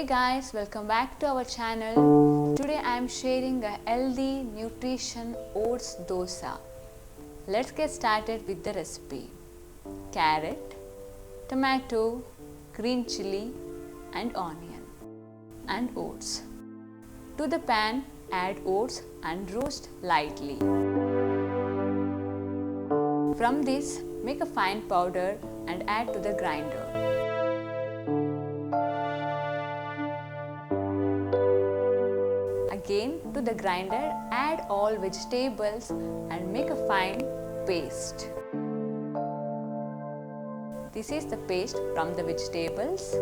Hey guys, welcome back to our channel. Today I am sharing a healthy nutrition oats dosa. Let's get started with the recipe. Carrot, tomato, green chili and onion and oats. To the pan, add oats and roast lightly. From this, make a fine powder and add to the grinder. Again, to the grinder, add all vegetables and make a fine paste. This is the paste from the vegetables.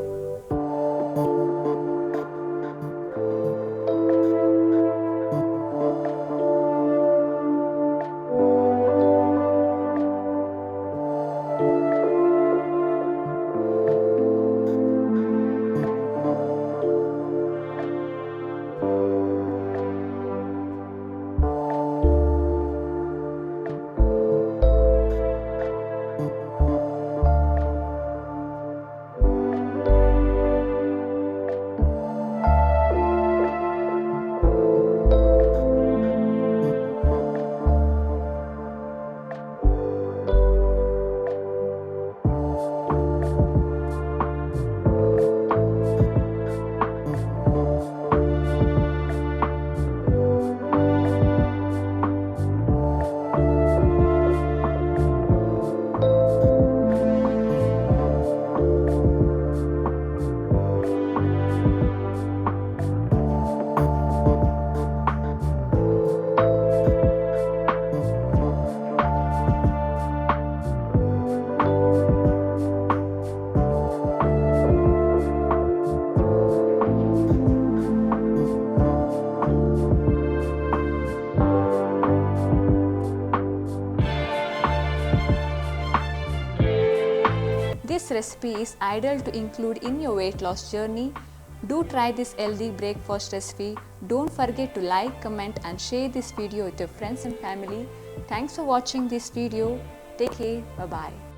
This recipe is ideal to include in your weight loss journey. Do try this healthy breakfast recipe. Don't forget to like, comment and share this video with your friends and family. Thanks for watching this video. Take care. Bye-bye.